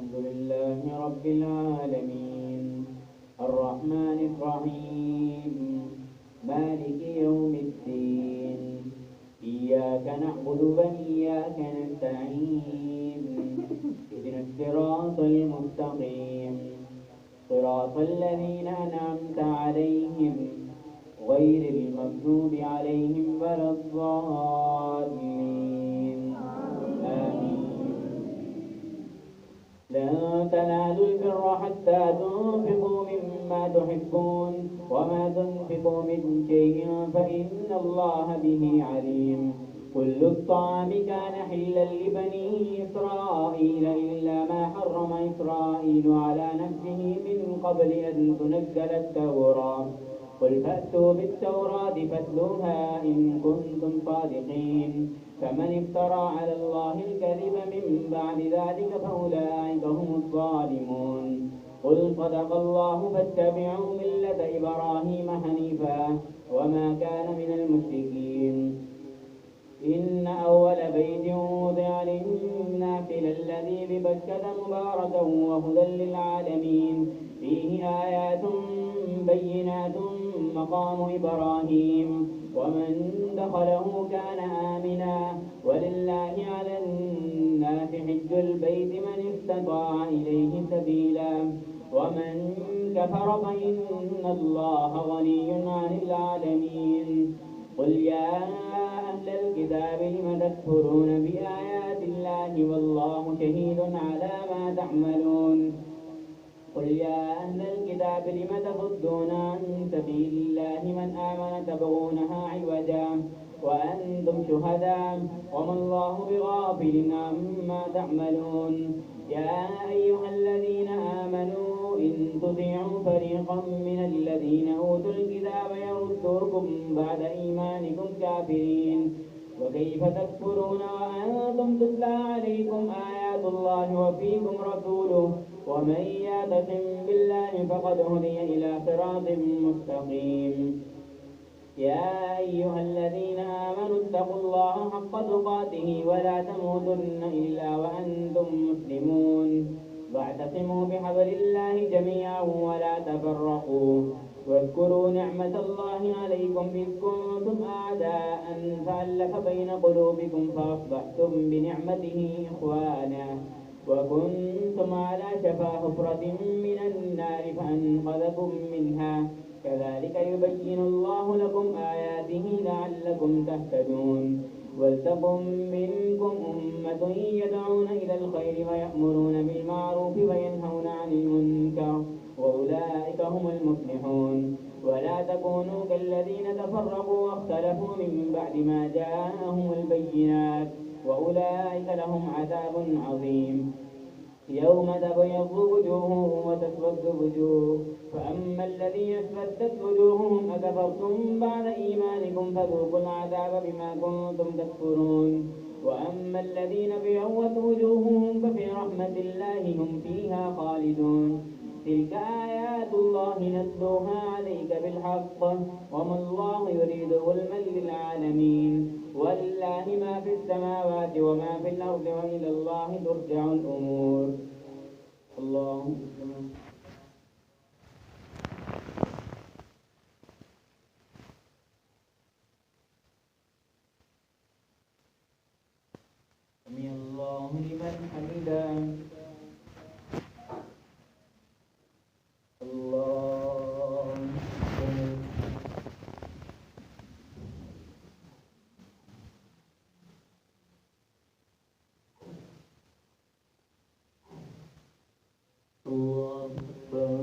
الحمد لله رب العالمين الرحمن الرحيم مالك يوم الدين إياك نعبد وإياك نستعين اهدنا الصراط المستقيم صراط الذين أنعمت عليهم غير المغضوب عليهم ولا الضالين آمين. لن تنالوا البر حتى تنفقوا مما تحبون وما تنفقوا من شيء فإن الله به عليم. كل الطعام كان حلا لبني إسرائيل إلا ما حرم إسرائيل على نفسه من قبل أن تنزل التوراة. قل فأتوا بالتوراة فاتلوها إن كنتم صادقين. فمن افترى على الله الكذب من بعد ذلك فأولئك هم الظالمون. قل صدق الله فاتبعوا ملة إبراهيم حنيفا وما كان من المشركين. إن أول بيت وضع للناس للذي ببكة مباركا وهدى للعالمين فيه آيات بينات مقام إبراهيم ومن دخله كان آمنا ولله على الناس حج البيت من استطاع إليه سبيلا ومن كفر فإن الله غني عن العالمين. قل يا أهل الكتاب لم تكفرون بآيات الله والله شهيد على ما تعملون. قل يا أهل الكتاب لم تصدون عن سبيل الله من آمن تبغونها عوجا وأنتم شهداء وما الله بغافل عما تعملون. يا أيها الذين آمنوا إن تطيعوا فريقا من الذين أوتوا الكتاب يردوكم بعد إيمانكم كافرين. وكيف تكفرون وأنتم تتلى عليكم آيات الله وفيكم رسوله ومن يعتصم بالله فقد هدي إلى صراط مستقيم. يا أيها الذين آمنوا اتقوا الله حق تقاته ولا تموتن إلا وأنتم مسلمون. واعتصموا بحبل الله جميعا ولا تفرقوا. واذكروا نعمة الله عليكم إذ كنتم أعداء فألف بين قلوبكم فأصبحتم بنعمته إخوانا وكنتم على شفا حفرة من النار فأنقذكم منها كذلك يبين الله لكم آياته لعلكم تهتدون. ولتكن منكم أمة يدعون إلى الخير ويأمرون بالمعروف وينهون عن المنكر وأولئك هم المفلحون. ولا تكونوا كالذين تفرقوا واختلفوا من بعد ما جاءهم البينات وأولئك لهم عذاب عظيم. يوم تبيض وجوه وتسود وجوه فأما الذين اسودت وجوههم أكفرتم بعد إيمانكم فذوقوا العذاب بما كنتم تكفرون. وأما الذين ابيضت وجوههم ففي رحمة الله هم فيها خالدون. تلك آيات الله نتلوها عليك بالحق وما الله يريد ظلما للعالمين. ولله ما في السماوات وما في الأرض وإلى الله ترجع الأمور. اللهم سمع الله لمن حمده. الله أكبر.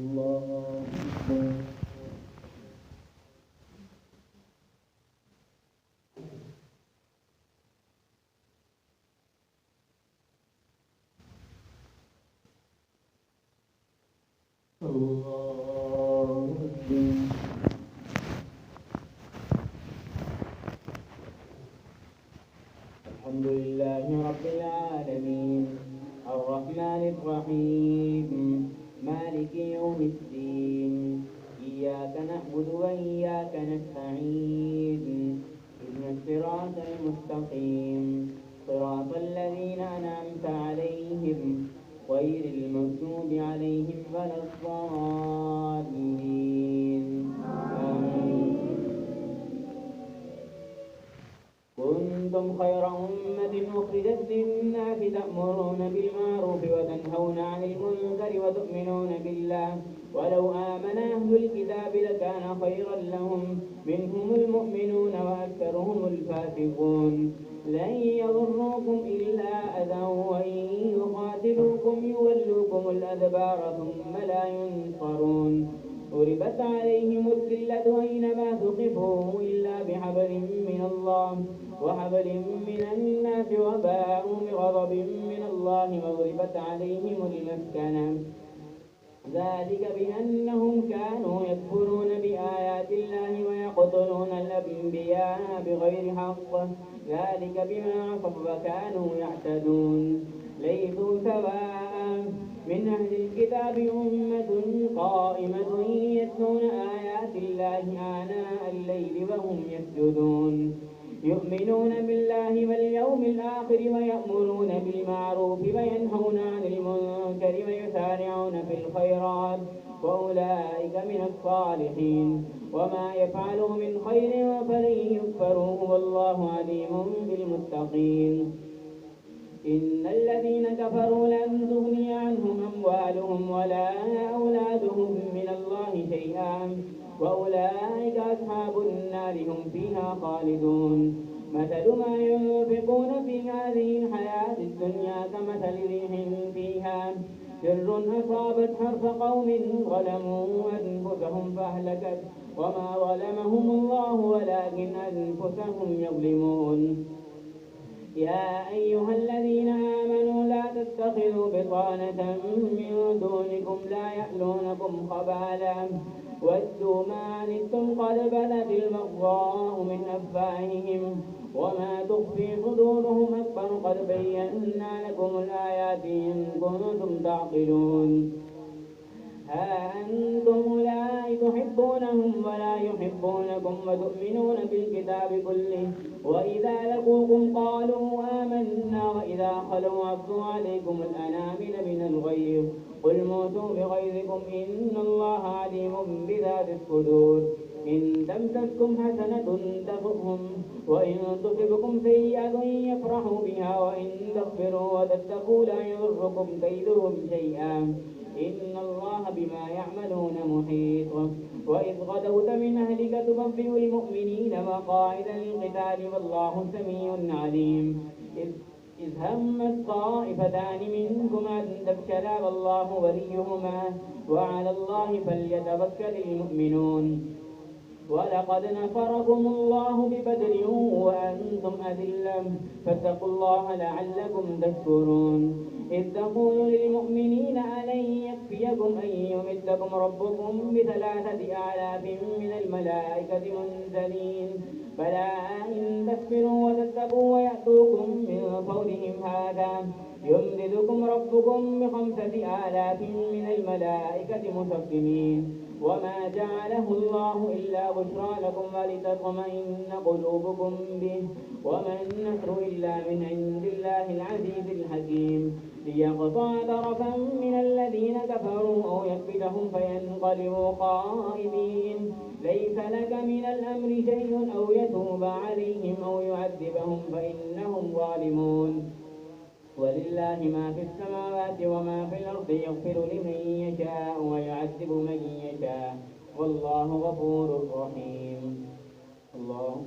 الله أكبر. الله أكبر. الحمد لله رب العالمين الرحمن الرحيم مالك يوم الدين إياك نعبد وإياك نستعين اهدنا الصراط مستقيم صراط الذين أنعمت عليهم غير المغضوب عليهم ولا الضالين آمين. كنتم خير أمة أخرجت للناس تأمرون بالمعروف وتنهون عن المنكر وتؤمنون بالله ولو آمن أهل الكتاب لكان خيرا لهم منهم المؤمنون وأكثرهم الفاسقون لن يضروكم إلا أذى وإن يقاتلوكم يولوكم الأدبار ثم لا ينصرون ضربت عليهم الذلة أينما ثقفوا إلا بحبل من الله وحبل من الناس وباءوا بغضب من الله وضربت عليهم المسكنة ذلك بأنهم كانوا يكفرون بآيات الله ويقتلون الأنبياء بغير حق ذلك بما عصوا وكانوا يعتدون ليسوا سواء من أهل الكتاب أمة قائمة يتلون آيات الله آناء الليل وهم يسجدون يؤمنون بالله واليوم الآخر ويأمرون بالمعروف وينهون عن المنكر ويسارعون في الخيرات وأولئك من الصالحين وما يفعلوا من خير فلن يكفروه والله عليم بالمتقين إن الذين كفروا لن تغني عنهم أموالهم ولا أولادهم من الله شيئا وأولئك أصحاب النار هم فيها خالدون مثل ما ينفقون في هذه الحياة الدنيا كمثل ريح فيها سر أصابت حرث قوم ظلموا أنفسهم فأهلكت وما ظلمهم الله ولكن أنفسهم يظلمون يا أيها الذين آمنوا لا تتخذوا بطانة من دونكم لا يألونكم خبالا ودوا ما عنتم قد بدت البغضاء من أفواههم وما تخفي صدورهم أكبر قد بينا لكم الآيات إن كنتم تعقلون ها أنتم أولئك تحبونهم ولا يحبونكم وتؤمنون بالكتاب كله وإذا لقوكم قالوا آمنا وإذا خلوا عضوا عليكم الأنامل من الغيظ قل موتوا بغيظكم إن الله عليم بذات الصدور إن تمسسكم حسنة تسؤهم وإن تصبكم سيئة يفرحوا بها وإن تصبروا وتتقوا لا يضركم كيدهم شيئا إن الله بما يعملون محيط وإذ غدوت من أهلك تبوئ المؤمنين مقاعد للقتال والله سميع عليم إذ همت طائفتان منكم أن تفشلا والله وليهما وعلى الله فليتوكل المؤمنون ولقد نصركم الله ببدر وأنتم أذلة فاتقوا الله لعلكم تشكرون إذ تقول للمؤمنين ألن يكفيكم أن يمدكم ربكم ب3,000 من الملائكة منزلين بلى إن تصبروا وتتقوا ويأتوكم من فورهم هذا يمددكم ربكم ب5,000 من الملائكة مسومين وما جعله الله إلا بشرى لكم ولتطمئن قلوبكم به وما النصر إلا من عند الله العزيز الحكيم ليقطع طرفا من الذين كفروا أو يكبتهم فينقلبوا خائبين ليس لك من الأمر شيء أو يتوب عليهم أو يعذبهم فإنهم ظالمون ولله ما في السماوات وما في الأرض يغفر لمن يشاء ويعذب من يشاء والله غفور رحيم الله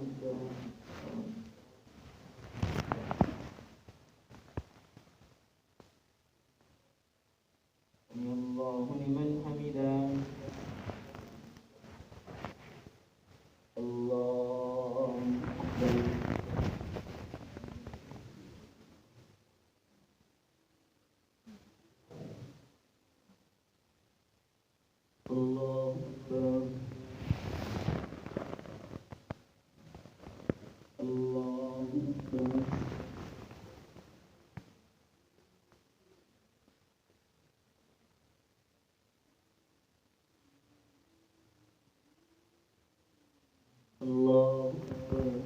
الله لمن حمده الله الله أكبر الله أكبر الله أكبر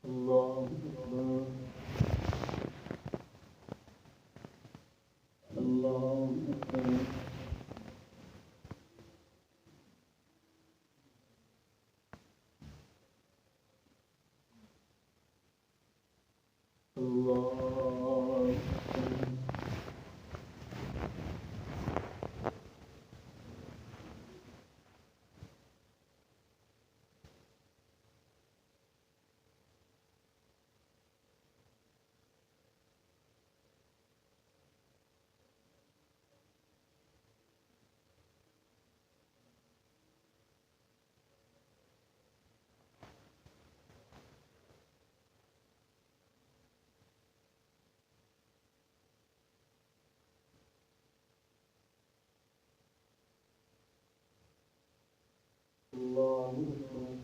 الله أكبر. الله أكبر. الله أكبر. الله أكبر.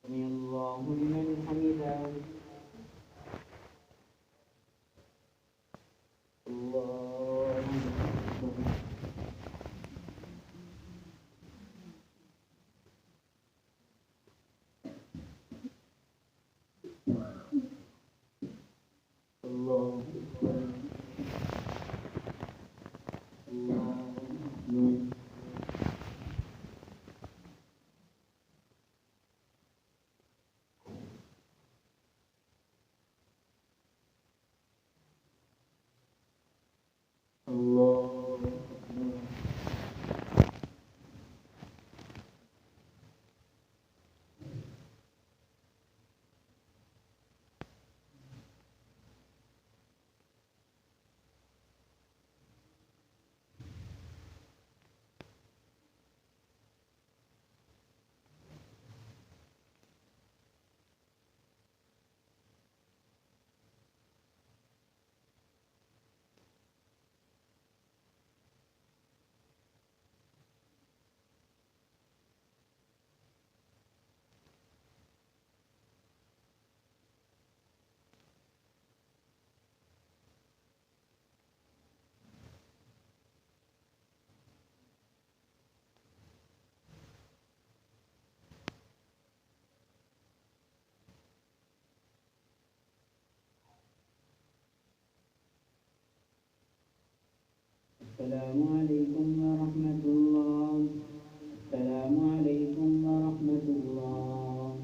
سمع الله لمن حمده. الله أكبر. الله أكبر. الله أكبر. الله أكبر. السلام عليكم ورحمة الله. السلام عليكم ورحمة الله.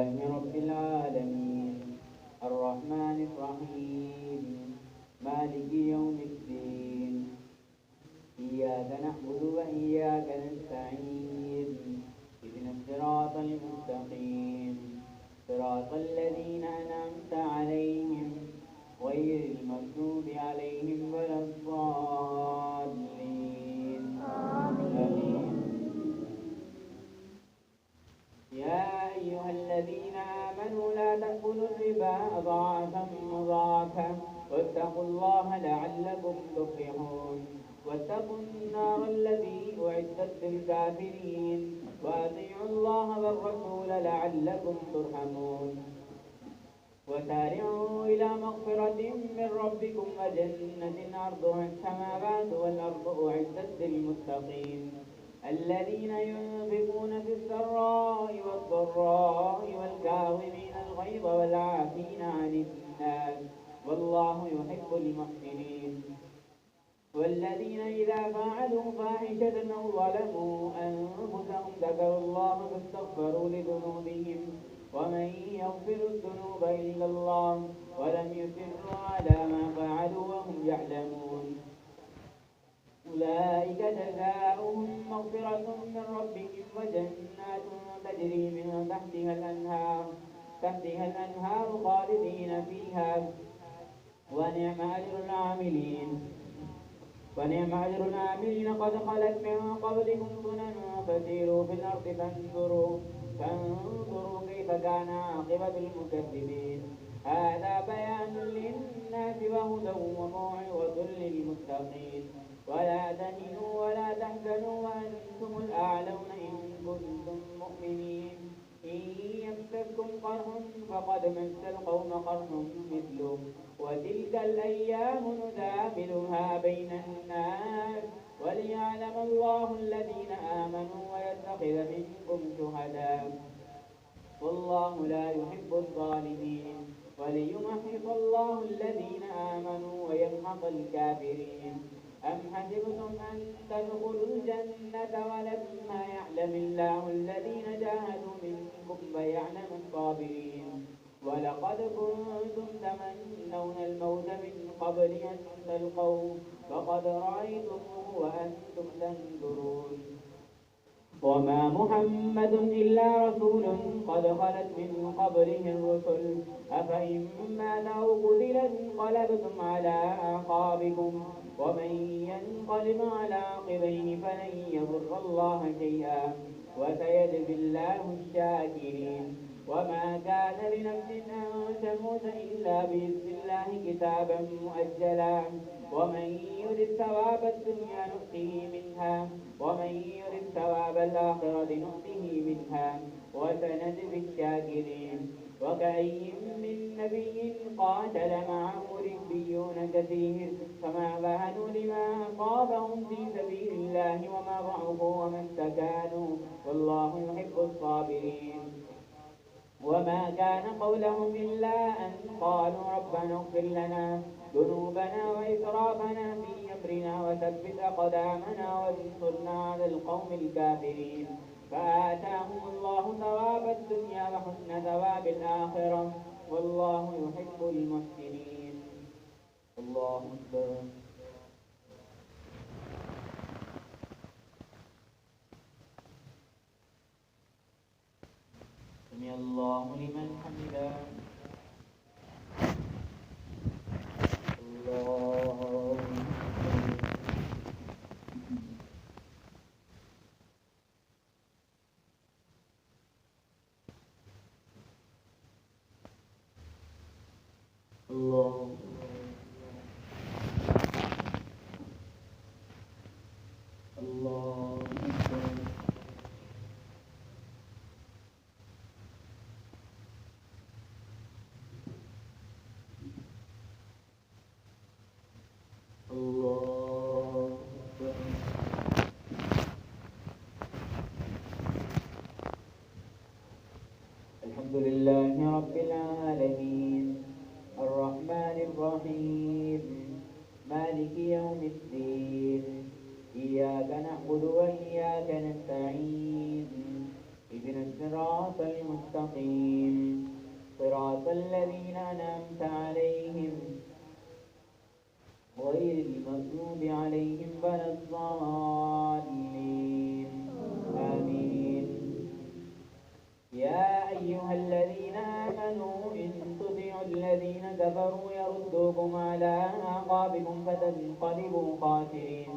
لله رب العالمين الرحمن الرحيم مالك يوم الدين إياك نعبد وإياك نستعين اهدنا الصراط المستقيم صراط الذين أنعمت عليهم غير المغضوب عليهم ولا الضالين آمين. يا أيها الذين آمنوا لا تأكلوا الربا أضعافا مضاعفا واتقوا الله لعلكم تفلحون واتقوا النار التي أعدت للكافرين وأطيعوا الله والرسول لعلكم ترحمون وسارعوا إلى مغفرة من ربكم وجنة عرضها السماوات والأرض أعدت للمتقين الذين ينفقون في السراء والضراء والكاظمين الغيظ والعافين عن الناس والله يحب المحسنين والذين إذا فعلوا فاحشة أو ظلموا أنفسهم ذكروا الله فاستغفروا لذنوبهم ومن يغفر الذنوب إلا الله ولم يصروا على ما فعلوا وهم يعلمون أولئك جزاؤهم مغفرة من ربهم وجنات تجري من تحتها الأنهار خالدين فيها ونعم أجر العاملين قد خلت من قبلكم سنن فسيروا في الأرض فانظروا كيف كان عاقبة المكذبين هذا بيان للناس وهدى وموعظة للمتقين ولا تهنوا ولا تحزنوا وأنتم الأعلون إن كنتم مؤمنين إن يمسككم قرح فقد مس القوم قرح مثله وتلك الأيام نداولها بين الناس وليعلم الله الذين آمنوا ويتخذ منكم شهداء والله لا يحب الظالمين وليمحص الله الذين آمنوا ويمحق الكافرين أم حسبتم أن تدخلوا الجنة ولما يعلم الله الذين جاهدوا منكم ويعلم الصابرين ولقد كنتم تمنون الموت من قبل أن تلقوه فقد رأيتموه وأنتم تنظرون وما محمد إلا رسول قد خلت من قبله الرسل أفإن مات أو قتل انقلبتم على أعقابكم ومن ينقلب على عقبيه فلن يضر الله شيئا وسيجزي الله الشاكرين وما كان لنفس أن تموت إلا بإذن الله كتابا مؤجلا ومن يرد ثواب الدنيا نؤته منها ومن يرد ثواب الآخرة نؤته منها وسنجزي الشاكرين وكأي من نبي قاتل معه ربيون كثير فما وهنوا لما أصابهم في سبيل الله وما ضعفوا وما استكانوا والله يحب الصابرين وما كان قولهم إلا أن قالوا ربنا اغفر لنا ذنوبنا وإسرافنا في أمرنا وثبت أقدامنا وانصرنا على القوم الكافرين فآتاهم الله ثواب الدنيا وحسن ثواب الآخرة والله يحب المحسنين الله أكبر سمع الله لمن حمده الله الله الله الله الحمد لله رب العالمين الرحمن الذين أنعمت عليهم غير المغضوب عليهم ولا الضالين آمين. يا أيها الذين آمنوا إن تطيعوا الذين كفروا يردوكم على أعقابكم فتنقلبوا خاسرين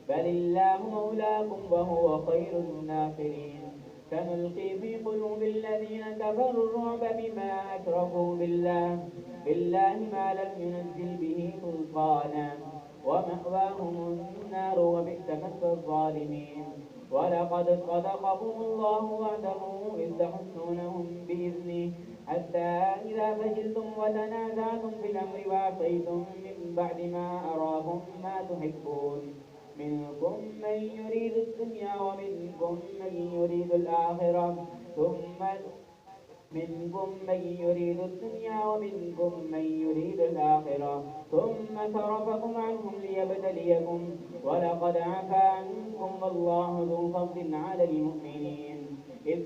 بل الله مولاكم وهو خير الناصرين. سنلقي في قلوب الذين كفروا الرعب بما أشركوا بالله ما لم ينزل به سلطانا ومأواهم النار وبئس مثوى الظالمين. ولقد صدقكم الله وعده إذ تحسونهم بإذنه حتى إذا فشلتم وتنازعتم في الأمر وعصيتم من بعد ما أراكم ما تحبون منكم من يريد الدنيا ومنكم من يريد الآخرة ثم صرفكم عنهم ليبتليكم ولقد عفا عنكم والله ذو فضل على المؤمنين إذ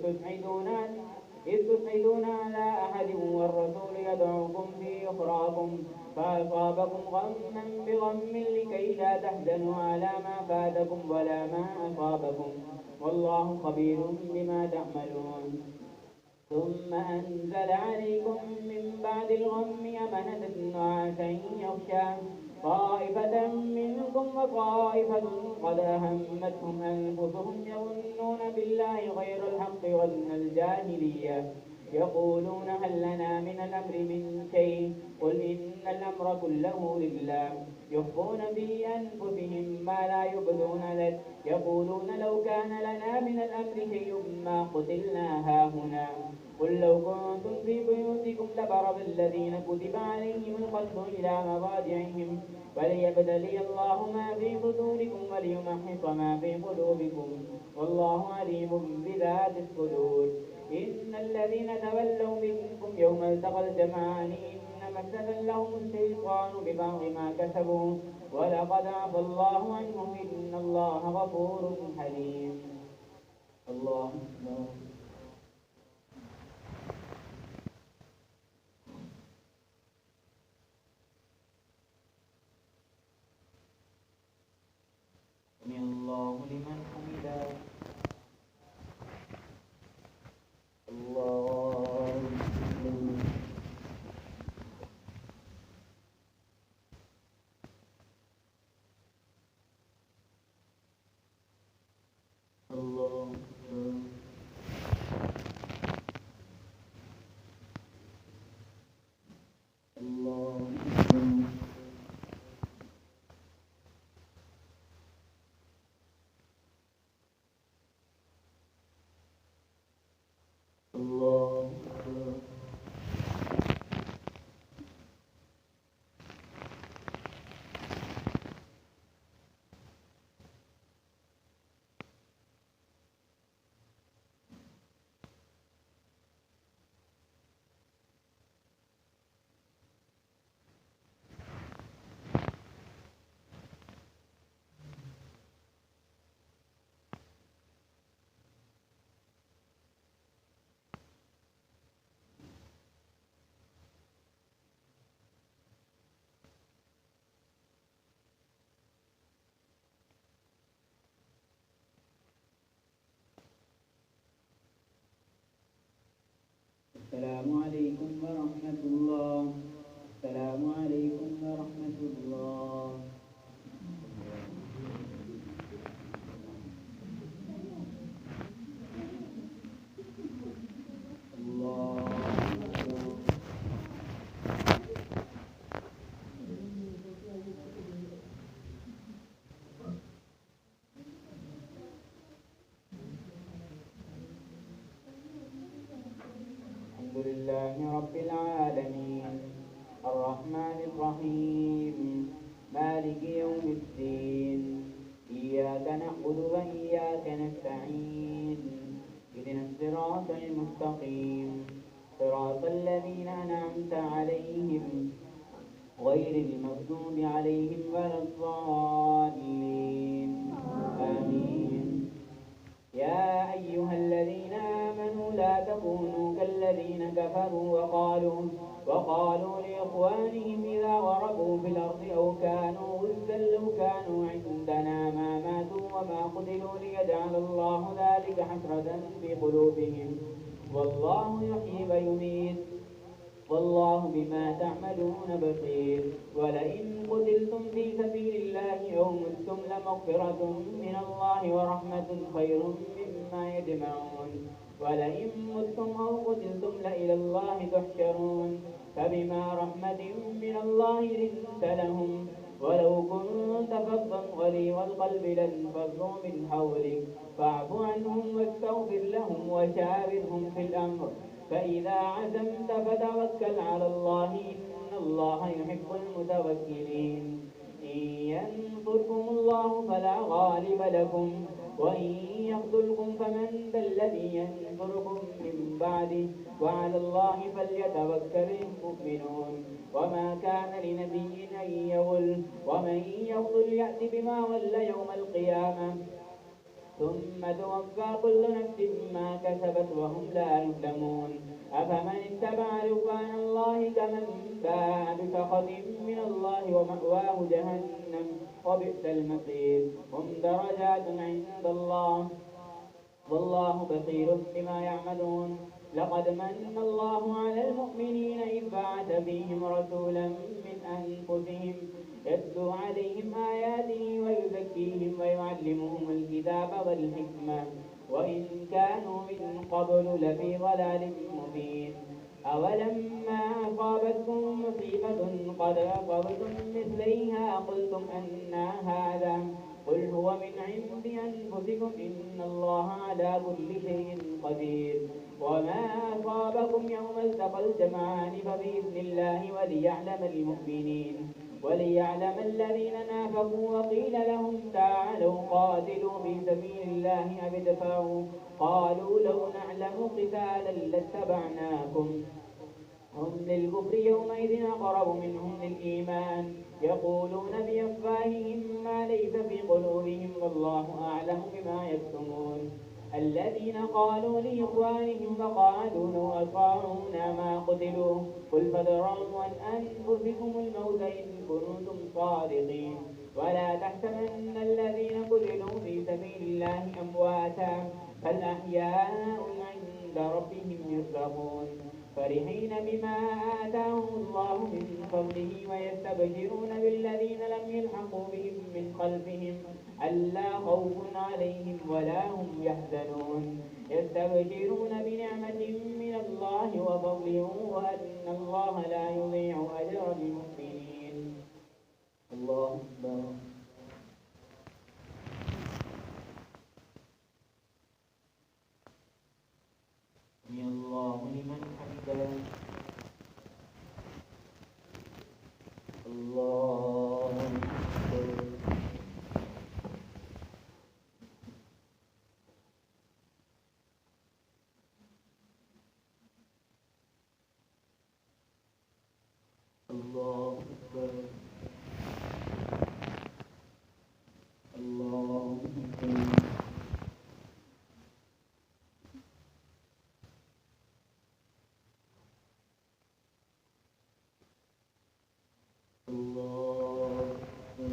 تصعدون على أحد والرسول يدعوكم في أخراكم فأصابكم غما بغم لكي لا تحزنوا على ما فاتكم ولا ما أصابكم والله خبير بما تعملون. ثم أنزل عليكم من بعد الغم أمنة نعاسا يغشى طائفة منكم وطائفة قد أهمتهم أنفسهم يظنون بالله غير الحق وظن الجاهلية يقولون هل لنا من الأمر من شيء قل إن الأمر كله لله يخفون في أنفسهم ما لا يبدون لك يقولون لو كان لنا من الأمر شيء ما قتلنا هاهنا قل لو كنتم في بيوتكم لبرز الذين كتب عليهم القتل إلى مضاجعهم وليبتلي الله ما في صدوركم وليمحص ما في قلوبكم والله عليم بذات الصدور. إن الذين تولوا منكم يوم التقى الجمعان إنما استزلهم الشيطان ببعض ما كسبوا ولقد عفا الله عنهم إن الله غفور حليم. الله أكبر. سمع الله لمن حمده. الله أكبر. الله أكبر. الله أكبر. الله أكبر. السلام عليكم ورحمة الله. السلام عليكم ورحمة الله. الله أكبر. الحمد لله رب العالمين الرحمن الرحيم مالك يوم الدين إياك نعبد وإياك نستعين اهدنا الصراط المستقيم صراط الذين أنعمت عليهم غير المغضوب عليهم ولا الضالين آمين. يا أيها الذين آمنوا لا تكونوا كالذين الذين كفروا وقالوا لإخوانهم إذا ضربوا في الأرض أو كانوا غزا لو كانوا عندنا ما ماتوا وما قتلوا ليجعل الله ذلك حسرة في قلوبهم والله يحيي ويميت والله بما تعملون بصير ولئن قتلتم في سبيل الله أو متم لمغفرة من الله ورحمة خير مما يجمعون ولئن متم أو قتلتم لإلى الله تحشرون فبما رحمة من الله لنت لهم ولو كنت فظا غليظ القلب لانفضوا من حولك فاعف عنهم واستغفر لهم وشاورهم في الأمر فإذا عزمت فتوكل على الله إن الله يحب المتوكلين إن ينصركم الله فلا غالب لكم وإن يخذلكم فمن ذا الذي ينصركم من بعده وعلى الله فليتوكل المؤمنون وما كان لنبي أن يغل ومن يغل يأت بما غل يوم القيامة ثم توفى كل نفس ما كسبت وهم لا يظلمون أفمن اتبع رضوان الله كمن باء بسخط من الله ومأواه جهنم وبئس المصير هم درجات عند الله والله بصير بما يعملون لقد من الله على المؤمنين إذ بعث فيهم رسولا من أنفسهم يتلو عليهم آياته ويزكيهم ويعلمهم الكتاب والحكمة وإن كانوا من قبل لفي ضلال مبين أولما أصابتكم مصيبة قد أصبتم مثليها قلتم أنى هذا قل هو من عند أنفسكم إن الله على كل شيء قدير وما أصابكم يوم التقى الجمعان فبإذن الله وليعلم الذين نافقوا وقيل لهم تعالوا قاتلوا في سبيل الله أو ادفعوا قالوا لو نعلم قتالا لاتبعناكم هم للكفر يومئذ أقرب منهم للإيمان يقولون بأفواههم ما ليس في قلوبهم والله أعلم بما يكتمون الذين قالوا لإخوانهم وقالوا لو أطاعونا ما قتلوا قل فادرءوا عن أنفسكم الموت إن كنتم صادقين ولا تحسبن الذين قتلوا في سبيل الله أمواتا بل أحياء عند ربهم يرزقون فرحين بما آتاهم الله من فضله ويستبشرون بالذين لم يلحقوا بهم من خلفهم ألا خوف عليهم ولا هم يحزنون يستبشرون بنعمة من الله وفضل وأن الله لا يضيع أجر المؤمنين الله أكبر سمع الله لمن حمده الله أكبر الله أكبر الله أكبر الله أكبر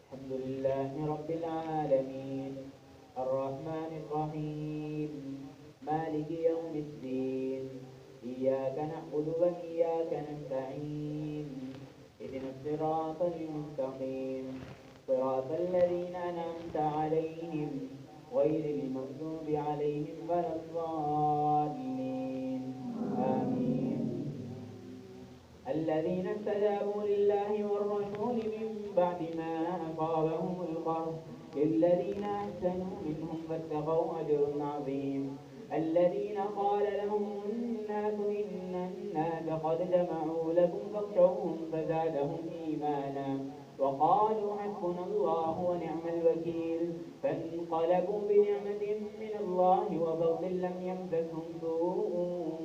الحمد لله رب العالمين الرحمن الرحيم مالك يوم الدين إياك نعبد وإياك نستعين اهدنا الصراط المستقيم صراط الذين أنعمت عليهم غير المغضوب عليهم ولا الضالين آمين الذين استجابوا لله والرسول من بعد ما أصابهم القرح للذين أحسنوا منهم واتقوا أجر عظيم الذين قال لهم الناس إن الناس قد جمعوا لكم فاخشوهم فزادهم إيمانا وقالوا حسبنا الله ونعم الوكيل فانقلبوا بنعمة من الله وفضل لم يمسسهم سوء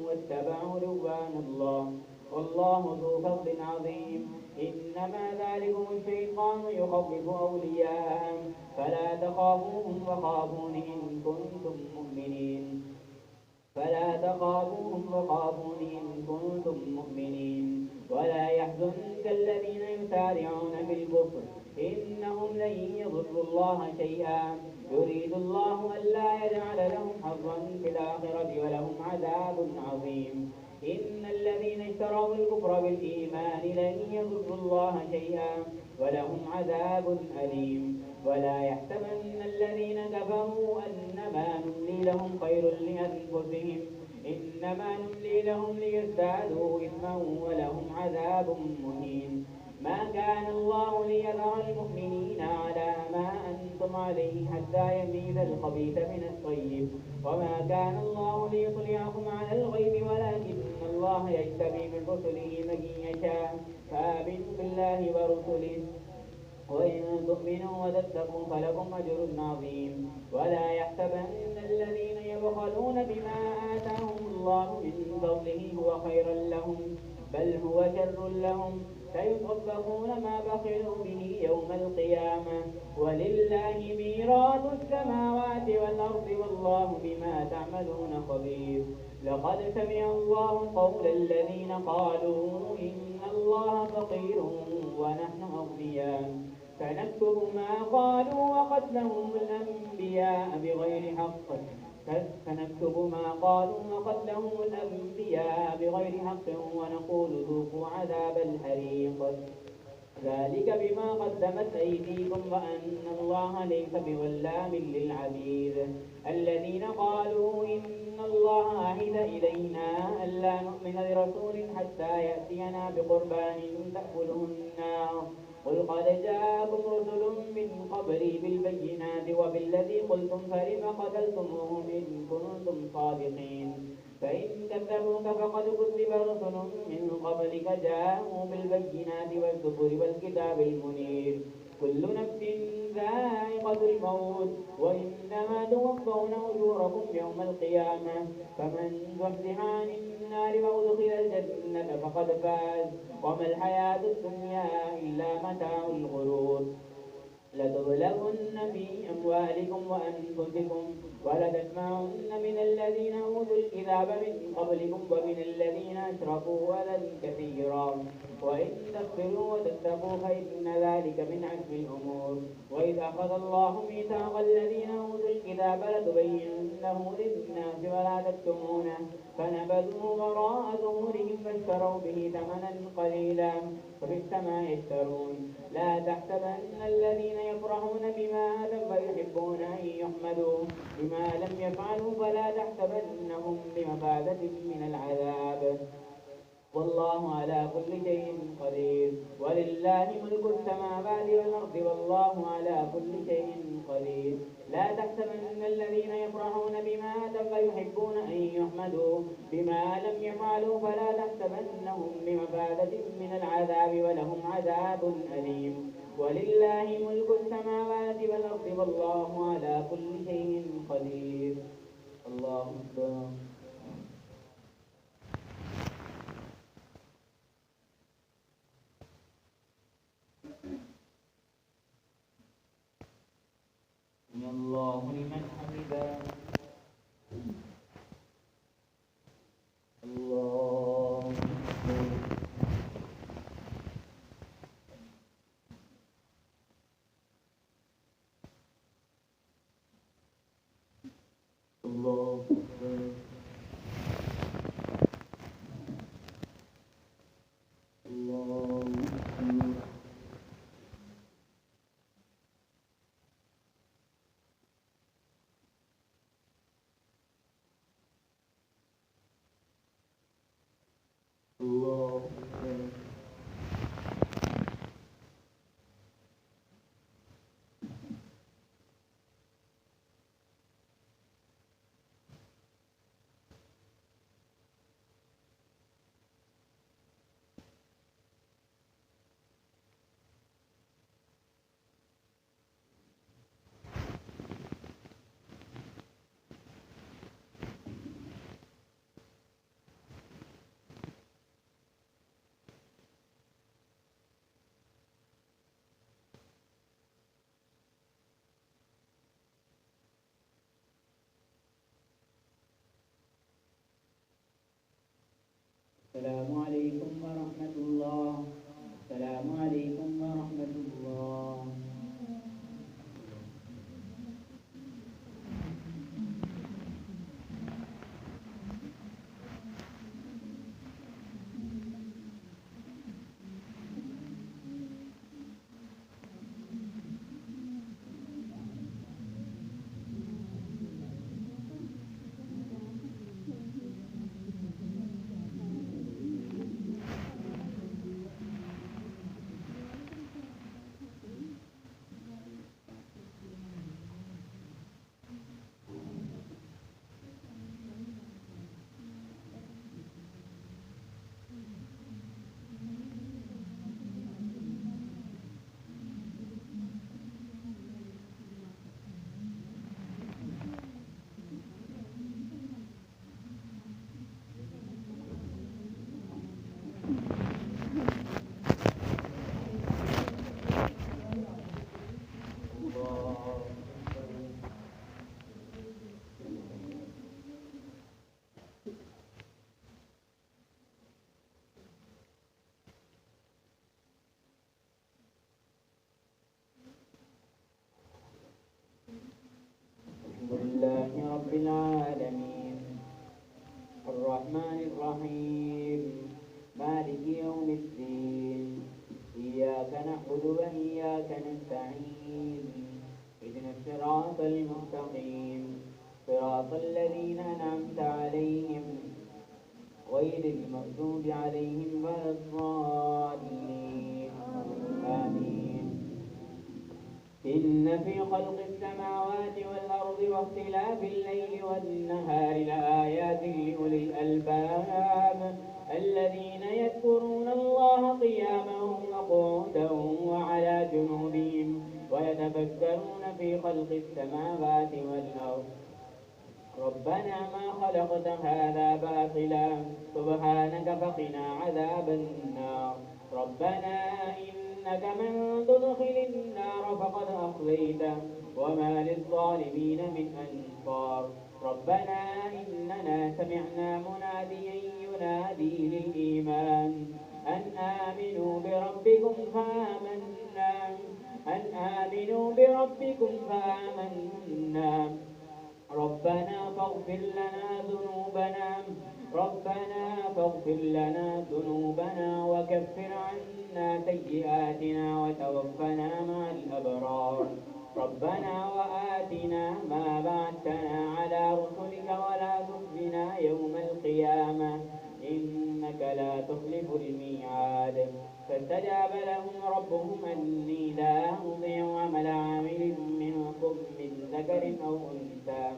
واتبعوا رضوان الله والله ذو فضل عظيم إن إنما ذلكم الشيطان يخوف أولياءه فلا تخافوهم وخافون إن كنتم مؤمنين فلا تخافوهم وخافون إن كنتم مؤمنين ولا يحزنك الذين يسارعون في الكفر إنهم لن يضروا الله شيئا يريد الله ألا يجعل لهم حظا في الآخرة ولهم عذاب عظيم إن الذين اشتروا الكفر بالإيمان لن يضروا الله شيئا ولهم عذاب أليم ولا يحسبن الذين كفروا أنما نملي لهم خير لأنفسهم إنما نملي لهم ليزدادوا إثما ولهم عذاب مهين ما كان الله ليذر المؤمنين على ما أنتم عليه حتى يميز الخبيث من الطيب وما كان الله ليطلعكم على الغيب ولكن الله يجتبي من رسله من يشاء فآمنوا بالله ورسله وإن تؤمنوا وتتقوا فلكم أجر عظيم ولا يحسبن الذين يبخلون بما آتاهم الله من فضله هو خيرا لهم بل هو شر لهم سيطبقون ما بخلوا به يوم القيامة ولله ميراث السماوات والأرض والله بما تعملون خبير لقد سمع الله قول الذين قالوا إن الله فقير ونحن أغنياء فنكتب ما قالوا وقتلهم الأنبياء بغير حق ونقول ذوقوا عذاب الحريق ذلك بما قدمت أيديكم وأن الله ليس بظلام للعبيد الذين قالوا إن الله عهد إلينا ألا نؤمن لرسول حتى يأتينا بقربان تأكله النار قل قد جاءكم رسل من قبلي بالبينات وبالذي قلتم فلم قتلتموهم إن كنتم صادقين فإن كذبوك فقد كذب رسل من قبلك جاءوا بالبينات والزبر والكتاب المنير كل نفس ذائقة الموت وإنما توفون أجوركم يوم القيامة فمن زحزح عن النار وأدخل الجنة فقد فاز وما الحياة الدنيا إلا متاع الغرور لتبلغن في أموالكم وأنفسكم ولتسمعن من الذين أوتوا الكتاب من قبلكم ومن الذين أشركوا أذى كثيرا وإن تصبروا وتتقوا فإن ذلك من عزم الأمور وإذ أخذ الله ميثاق الذين أوتوا الكتاب لتبيننه للناس ولا تكتمونه فنبذوه وراء ظهورهم فاشتروا به ثمنا قليلا فبئس ما يشترون لا تحسبن الذين يفرحون بما آتوا ويحبون أن يحمدوا بما لم يفعلوا فلا تحسبنهم بمفازة من العذاب والله على كل شيء قدير ولله ملك السماوات والأرض والله على كل شيء قدير لا تحسبن الذين يفرحون بما آتوا ويحبون أن يحمدوا بما لم يفعلوا فلا تحسبنهم بمفازة من العذاب ولهم عذاب أليم ولله ملك السماوات والأرض والله على كل شيء قدير الله أكبر الله لمن حمده الله الله السلام عليكم ورحمة الله. السلام عليكم ورحمة الله. لله رب العالمين الرحمن الرحيم مالك يوم الدين إياك نعبد وإياك نستعين اهدنا الصراط المستقيم صراط الذين أنعمت عليهم غير المغضوب عليهم ولا الضالين آمين. إن في خلق السماوات والأرض واختلاف الليل والنهار لآيات لأولي الألباب الذين يذكرون الله قياما وقعودا وعلى جنوبهم ويتفكرون في خلق السماوات والأرض ربنا ما خلقت هذا باطلا سبحانك فقنا عذاب النار ربنا إنك من تدخل النار فقد أخزيته وما للظالمين من أنصار ربنا إننا سمعنا مناديا ينادي للإيمان أن آمنوا بربكم فآمنا ربنا فاغفر لنا ذنوبنا وكفر عنا سيئاتنا وتوفنا مع الأبرار ربنا وآتنا ما بعدتنا على رسلك ولا تخزنا يوم القيامة إنك لا تخلف الميعاد فاستجاب لهم ربهم أني لا أضيع عمل عامل منكم من ذكر أو أنثى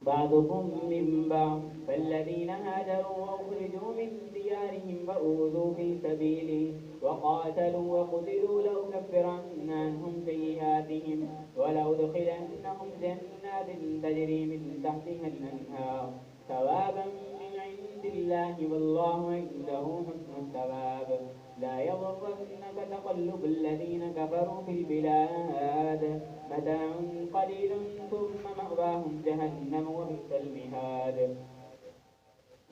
بعضكم من بعض فالذين هاجروا وأخرجوا من ديارهم فأوذوا في سبيلي وقاتلوا وقتلوا لأكفرن عنهم سيئاتهم ولأدخلنهم جنات تجري من تحتها الأنهار ثوابا من عند الله والله عنده حسن الثواب لا يغرنك تقلب الذين كفروا في البلاد متاع قليل ثم مأواهم جهنم وبئس المهاد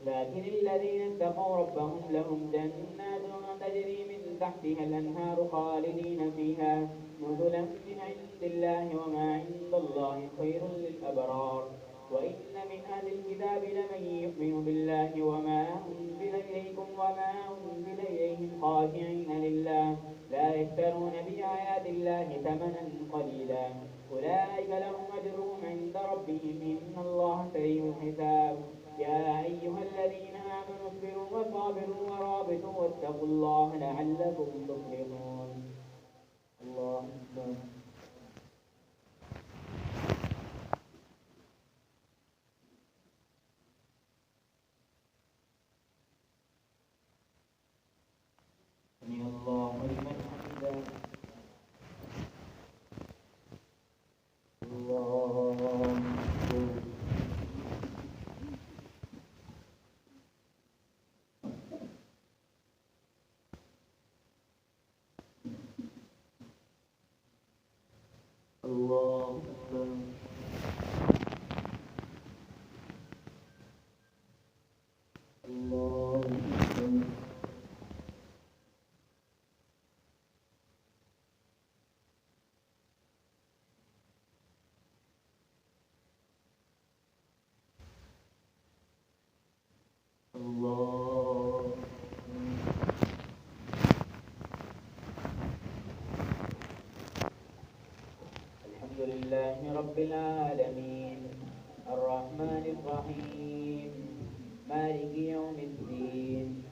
لكن الذين اتقوا ربهم لهم جنات تجري من تحتها الأنهار خالدين فيها نزلا من عند الله وما عند الله خير للأبرار وإن من أهل الكتاب لمن يؤمن بالله وما أنزل إليكم وما أنزل إليهم خاشعين لله لا يشترون بآيات الله ثمنا قليلا أولئك لهم أجرهم عند ربهم إن الله سريع الحساب يا أيها الذين آمنوا اصبروا وصابروا ورابطوا واتقوا الله لعلكم تفلحون. الله أكبر. سمع الله لمن حمده. الله أكبر. الله أكبر. الله أكبر. الرحيم مالك يوم الدين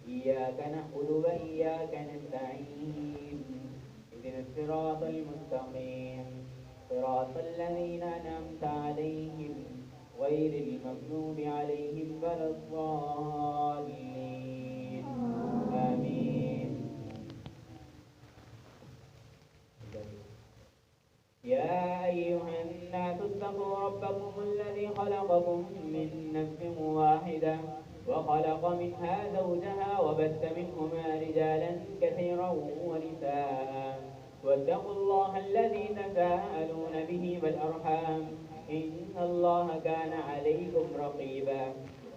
إياك نعبد وإياك نستعين اهدنا الصراط المستقيم صراط الذين أنعمت عليهم غير المغضوب عليهم ولا الضالين آمين. يا أيها الناس اتقوا ربكم الذي خلقكم من نفس واحدة وخلق منها زوجها وبث منهما رجالا كثيرا ونساء واتقوا الله الذي تساءلون به والأرحام إن الله كان عليكم رقيبا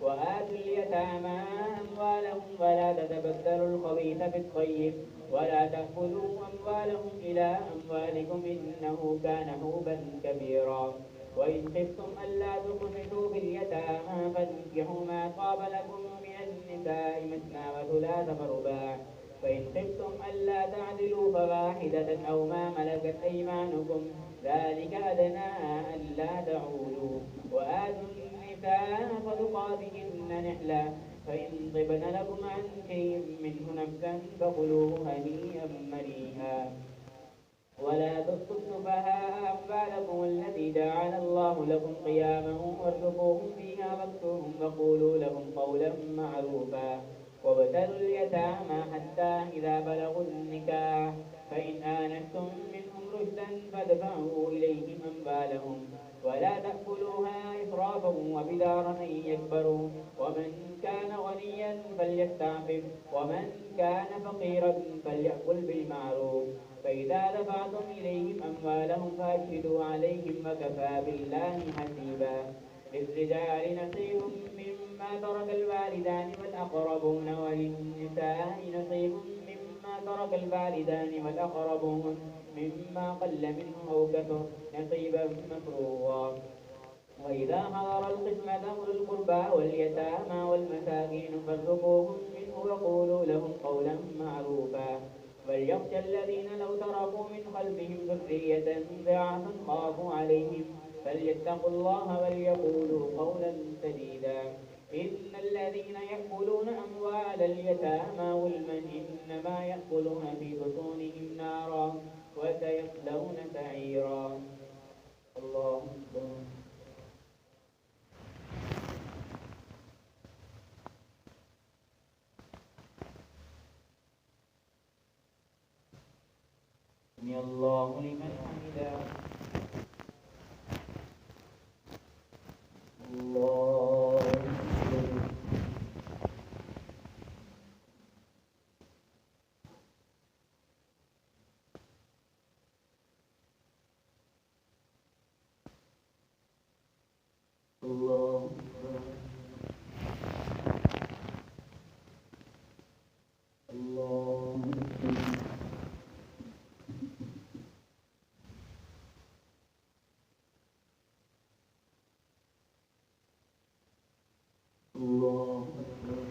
وآتوا اليتامى أموالهم ولا تتبدلوا الخبيث بالطيب ولا تأكلوا أموالهم إلى أموالكم إنه كان حوبا كبيرا وإن خفتم ألا تقسطوا في اليتامى فانكحوا ما طاب لكم من النساء مثنى وثلاث ورباع فإن خفتم ألا تعدلوا فواحدة أو ما ملكت أيمانكم ذلك أدنى ألا تعولوا وآتوا النساء صدقاتهن نحلا فإن طبن لكم عن شيء منه نفسا فكلوه هنيئا مريئا ولا تؤتوا السفهاء أموالكم التي جعل الله لكم قياما وارزقوهم فيها واكسوهم وقولوا لهم قولا معروفا وابتلوا اليتامى حتى إذا بلغوا النكاح فإن آنستم منهم رشدا فادفعوا إليهم أموالهم ولا تأكلوها إسرافا وبدارا أن يكبروا ومن كان غنيا فليستعفف ومن كان فقيرا فليأكل بالمعروف فإذا دفعتم إليهم أموالهم فأشهدوا عليهم وكفى بالله حسيبا للرجال نصيب مما ترك الوالدان والأقربون وللنساء نصيب مما ترك الوالدان والأقربون مما قل منه أو كثر نصيبا مفروضا وإذا حضر القسمة أولو القربى واليتامى والمساكين فارزقوهم منه وقولوا لهم قولا معروفا وليخشى الذين لو تركوا من خلفهم ذرية ضعافا خافوا عليهم فليتقوا الله وليقولوا قولا سديدا إن الذين يأكلون أموال اليتامى ظلما إنما يأكلون في بطونهم نارا وسيصلون سعيرا. الله أكبر. سمع الله لمن حمده. الله أكبر. الله أكبر. الله أكبر. الله أكبر.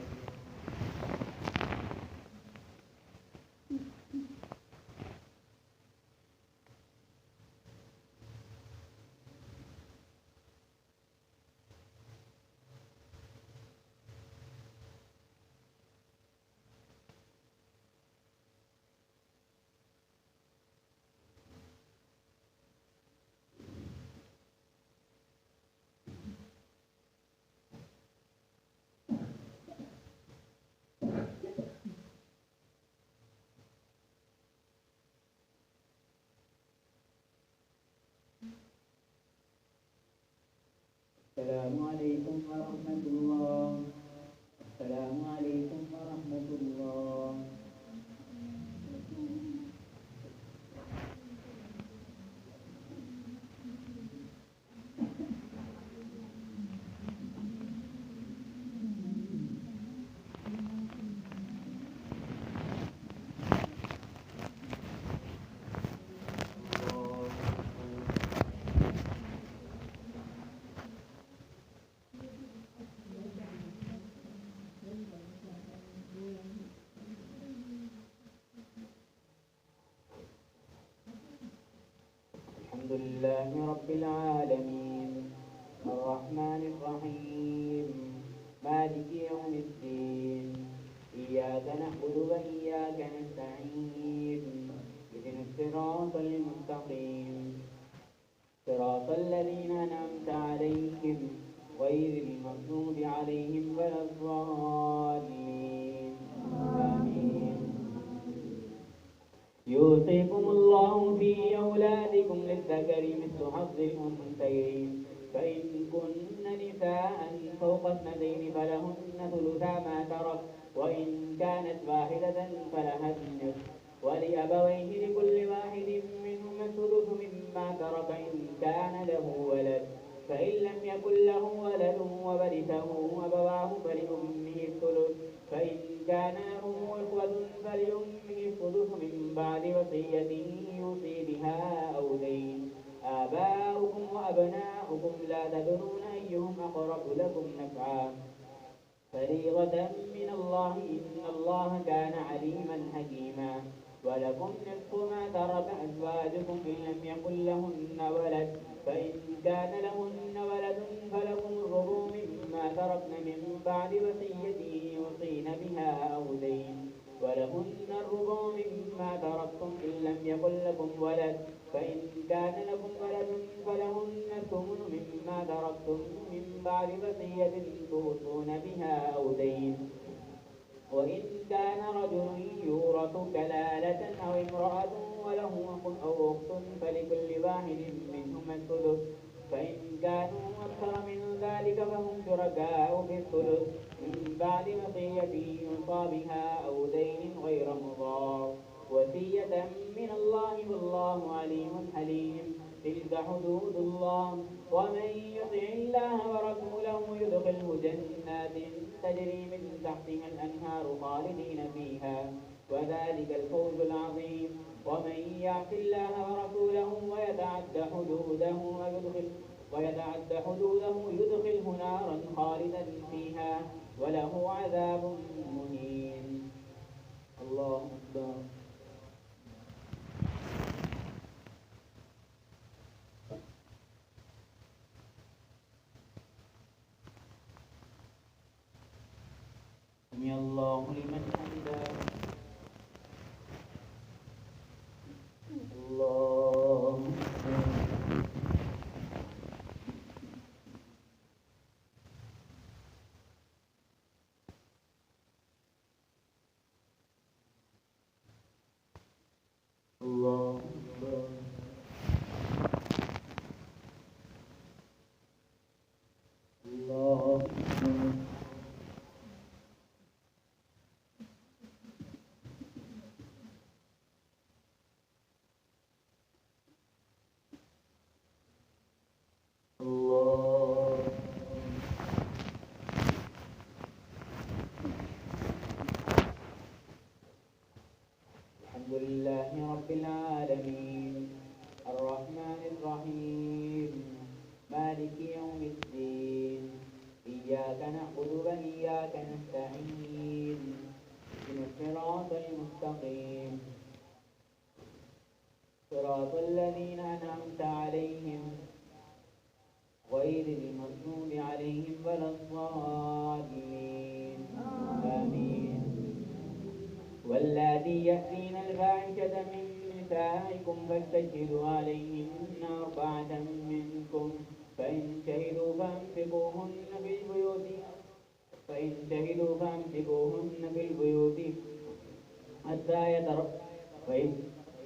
السلام عليكم ورحمة الله. السلام عليكم ورحمة الله. الحمد لله رب العالمين الرحمن الرحمن الرحيم مالك يوم الدين إياك نعبد وإياك نستعين اهدنا الصراط المستقيم صراط الذين أنعمت عليهم غير المغضوب عليهم ولا الضالين آمين. يوصيكم الله في أولادكم للذكر مثل حظ الأنثيين فإن كن نساء فوق اثنتين فلهن ثلثا ما ترك وإن كانت واحدة فلها النصف ولأبويه لكل واحد منهما الثلث مما ترك إن كان له ولد فإن لم يكن له ولد وورثه أبواه فلأمه الثلث فإن كان له إخوة فلأمه السدس من بعد وصية يوصي بها أو دين آباؤكم وأبناؤكم لا تدرون أيهم أقرب لكم نفعا فريضة من الله إن الله كان عليما حكيما ولكم نصف ما ترك أزواجكم إن لم يكن لهن ولد فإن كان لهن ولد فلكم الربع مما تركن من بعد وصية يوصين بها أو دين ولهن الربع مما تركتم إن لم يكن لكم ولد فإن كان لكم ولد فلهن الثمن مما تركتم من بعد وصية توصون بها أو دين وإن كان رجل يورث كلالة أو امرأة وله أخ أو أخت فلكل واحد منهما الثلث فإن كانوا أكثر من ذلك فهم شركاء في الثلث من بعد وصية يوصى بها أو دين غير مضار وصية من الله والله عليم حليم تلك حدود الله ومن يطع الله ورسوله يدخله جنات تجري من تحتها الأنهار خالدين فيها وذلك الفوز العظيم ومن يعص الله ورسوله ويتعد حدوده يدخله نارا خالدا فيها وله عذاب مهين. الله أكبر. سمع الله لمن حمده. الله الله أكبر. الله أكبر. الحمد لله رب العالمين الرحمن الرحيم مالك يوم الدين إياك نعبد وإياك نستعين اهدنا الصراط المستقيم صراط الذين أنعمت عليهم غير المغضوب عليهم ولا الضالين آمين. واللاتي يأتين الفاحشة من نسائكم فاستشهدوا عليهن أربعة منكم فإن شهدوا فأمسكوهن في البيوت حتى يتربصن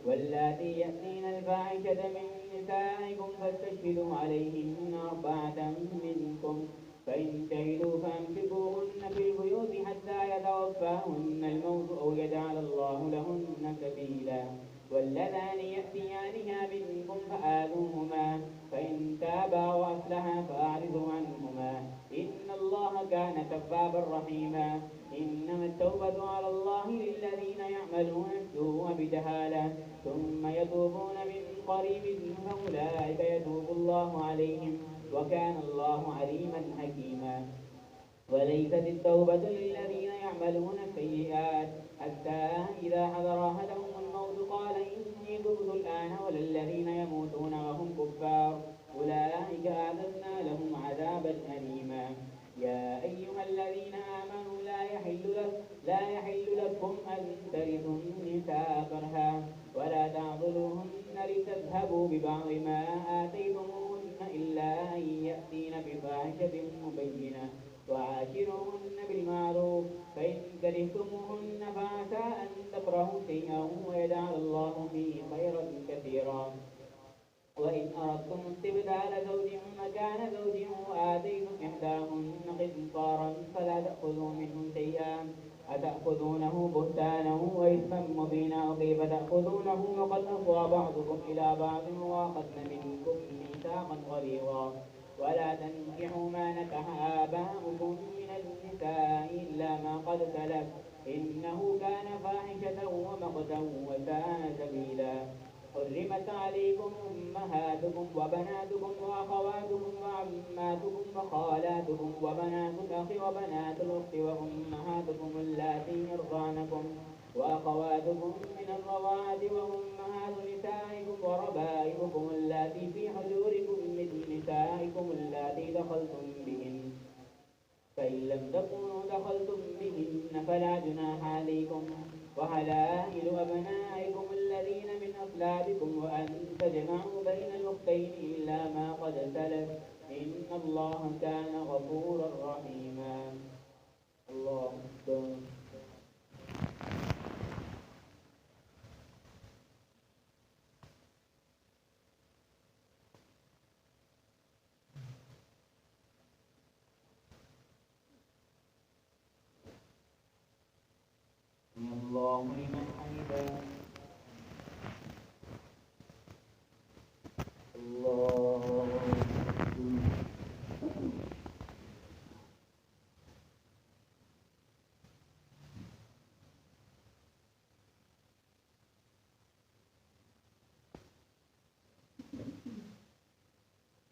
واللاتي يأتين الفاحشة من نسائكم فاستشهدوا عليهن أربعة منكم فإن شهدوا فأمسكوهن في البيوت حتى يتوفاهن الموت أو يجعل الله لهن سبيلا واللذان يأتيانها منكم فآذوهما فإن تابا وأصلحا فأعرضوا عنهما إن الله كان توابا رحيما. إنما التوبة على الله للذين يعملون السوء بجهالة ثم يتوبون من قريب فأولئك يتوب الله عليهم وكان الله عليما حكيما. وليست التوبة للذين يعملون السيئات حتى إذا حضر أحدهم الموت قال إني تبت الآن ولا الذين يموتون وهم كفار أولئك أعتدنا لهم عذابا أليما. يا أيها الذين آمنوا لا يحل لكم أن ترثوا النساء كرها ولا تعضلوهن لتذهبوا ببعض ما آتيتموهن إلا أن يأتين بفاحشة مبينة وعاشروهن بالمعروف فإن كرهتموهن فعسى أن تكرهوا شيئا ويجعل الله فيه خيرا كثيرا. وإن أردتم استبدال زوج مكان زوج وآتيتم إحداهن قنطارا فلا تأخذوا منه شيئا أتأخذونه بهتانا وإثما مبينا وكيف تأخذونه وقد أفضى بعضكم إلى بعض وأخذن منكم ميثاقا غليظا. ولا تنكحوا ما نكح آباؤكم من النساء إلا ما قد سلف إنه كان فاحشة ومقتا وساء سبيلا. حرمت عليكم أمهاتكم وبناتكم وأخواتكم وعماتكم وخالاتكم وبنات الأخ وبنات الأخت وأمهاتكم اللاتي يرضعنكم وأخواتكم من الرضاعة وأمهات نسائكم وربائبكم اللاتي في حجوركم من نسائكم اللاتي دخلتم بهن فإن لم تكونوا دخلتم بهن فلا جناح عليكم وحلائل أبنائكم الذين من أصلابكم وأن تجمعوا بين الأختين إلا ما قد سلف إن الله كان غفورا رحيما. الله أكبر. الله لمن حمده. الله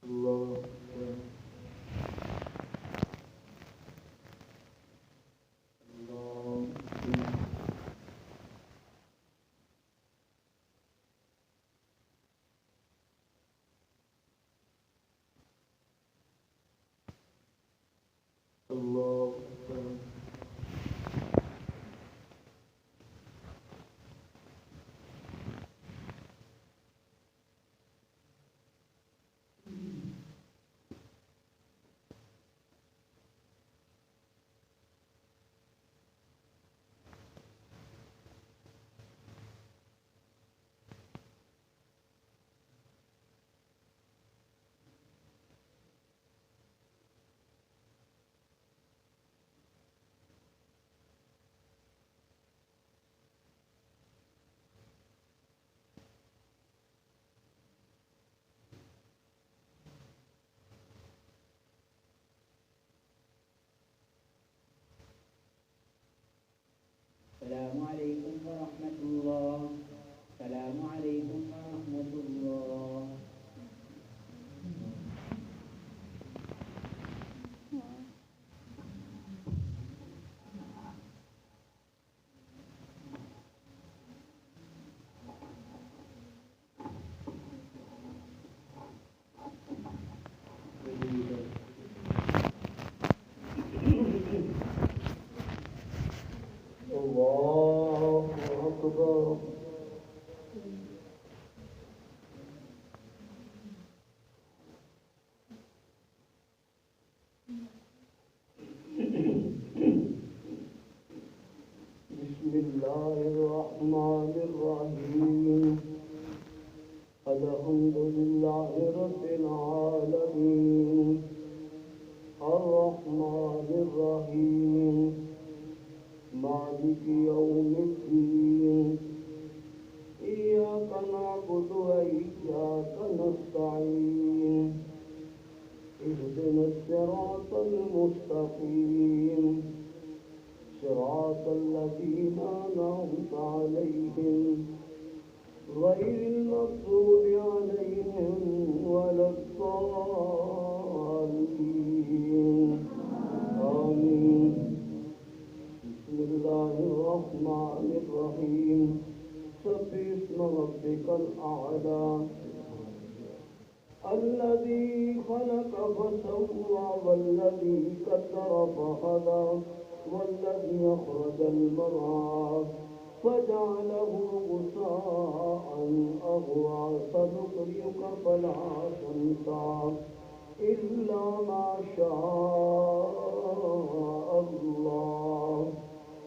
الله الله السلام عليكم ورحمة الله. السلام عليكم ورحمة الله. الله أكبر. بسم الله الرحمن الرحيم. الحمد لله رب العالمين الرحمن الرحيم مالك يوم الدين إياك نعبد وإياك نستعين اهدنا الصراط المستقيم صراط الذين أنعمت عليهم غير المغضوب عليهم ولا الضالين آمين. بسم الله الرحمن الرحيم. سبح اسم ربك الأعلى الذي خلق فسوى والذي قدر فهدى والذي أخرج المرعى فجعله غثاء أهوى سنقرئك فلا تنسى إلا ما شاء الله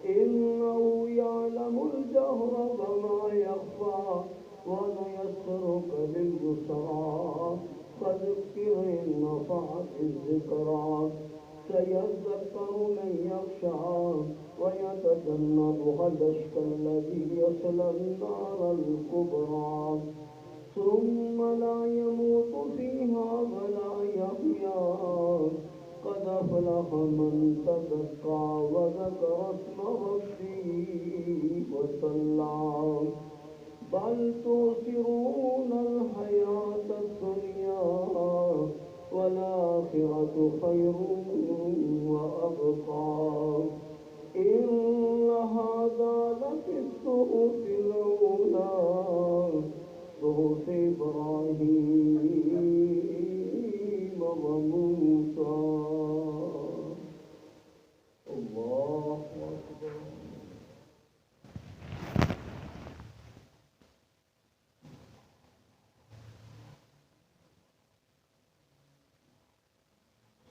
إنه يعلم الجهر وما يخفى ونيسرك لليسرى فذكر إن نفعت الذكرى سيذكر من يخشى ويتجنبها الأشقى الذي يصلى النار الكبرى ثم لا يموت فيها ولا يحيا قد أفلح من تزكى وذكر اسم ربه وصلى بل تؤثرون الحياة الدنيا والآخرة خير وأبقى إن هذا لفي الصحف الأولى صحف إبراهيم وموسى. الله أكبر.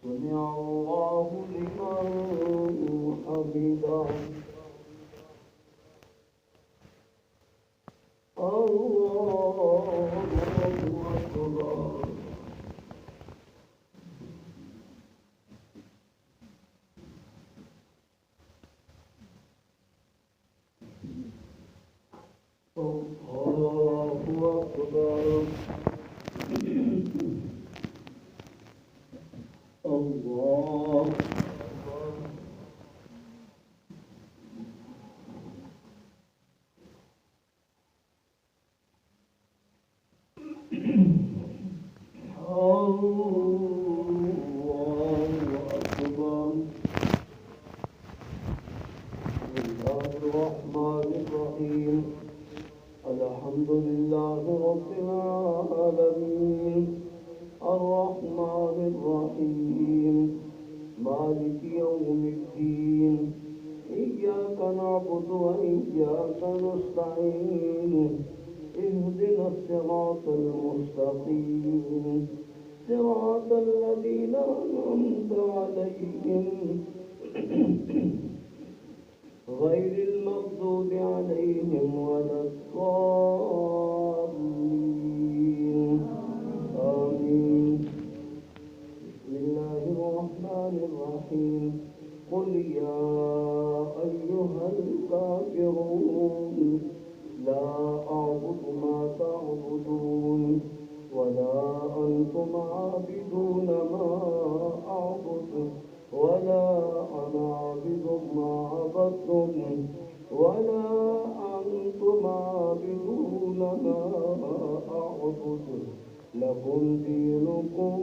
سمع الله لمن حمده. الله أكبر. الله أكبر. الله الرحمن الرحيم الحمد لله رب العالمين الرحمن الرحيم مالك يوم الدين إياك نعبد وإياك نستعين اهدنا الصراط المستقيم صراط الذين أنعمت عليهم غير المغضوب عليهم ولا الضالين آمين. بسم الله الرحمن الرحيم قل يا أيها الكافرون لا أعبد ما تعبدون ولا أنتم عابدون ما أعبد ولا أنا عابد ما عبدتم ولا أنتم عابدون ما أعبد لكم دينكم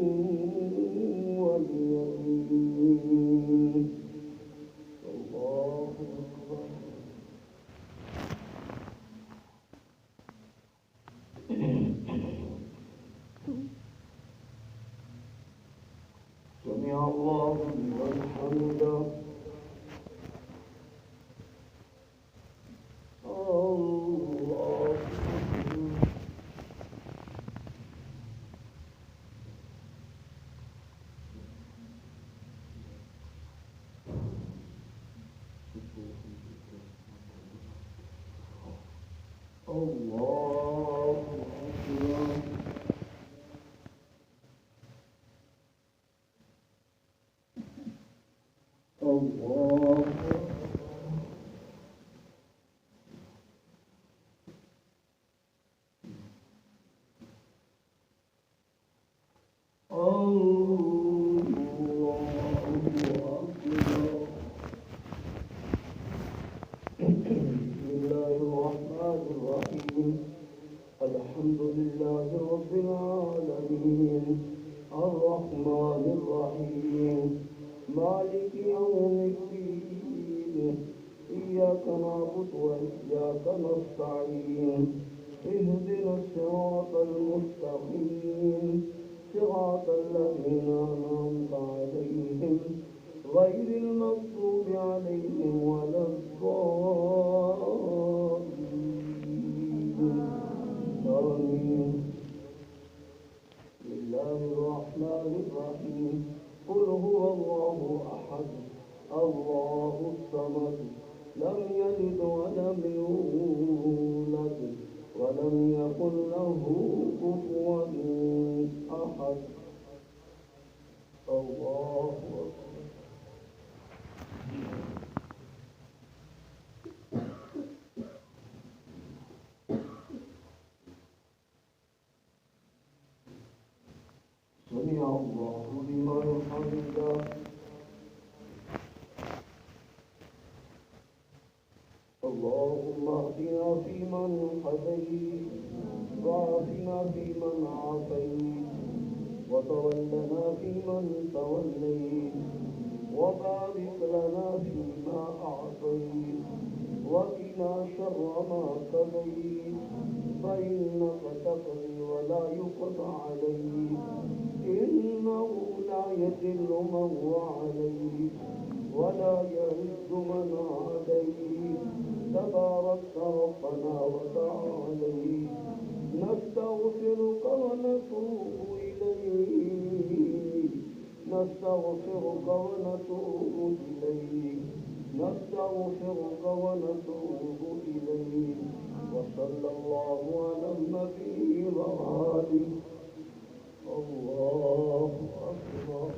ولي دين. الله أكبر. سمع الله لمن حمده. الله الله أكبر. الله الحمد لله رب العالمين الرحمن الرحيم مالك يوم الدين إياك نعبد وإياك نستعين اهدنا الصراط المستقيم صراط الذين أنعمت عليهم غير المغضوب عليهم ولا الضالين آمين. بسم الله الرحمن الرحيم قل هو الله أحد الله الصمد لم يلد ولم يولد ولم يكن له كفوا أحد الله أكبر. سمع الله لمن حمده اللهم اهدنا فيمن هديت وعافنا فيمن عافيت وتولنا فيمن توليت وبارك لنا فيما أعطيت وقنا شر ما قضيت فإنك تقضي ولا يقضى عليك إنه لا يذل من وعليك ولا يعز من عليك تبارك ربنا وتعالى نستغفرك ونتوب إليك نستغفرك ونتوب إليك نستغفرك ونتوب إليك وصلى الله على النبي وآله الله أكبر.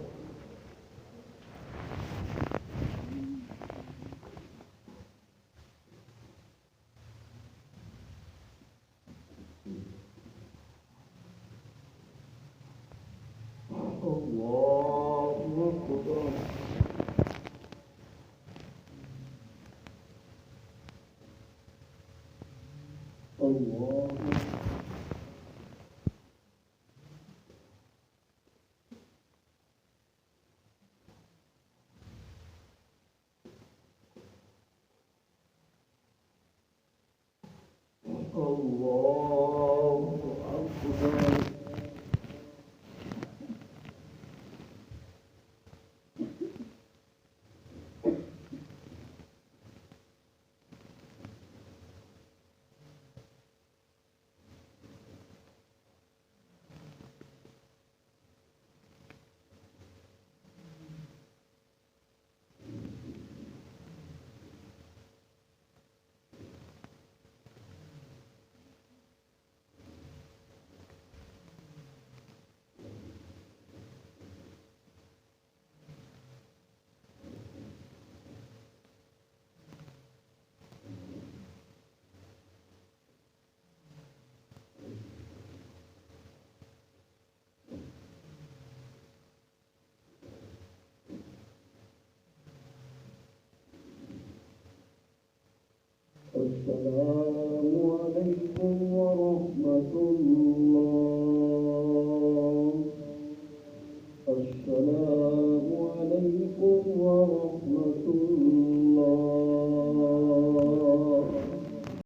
الله أكبر. الله الله أكبر. السلام عليكم ورحمة الله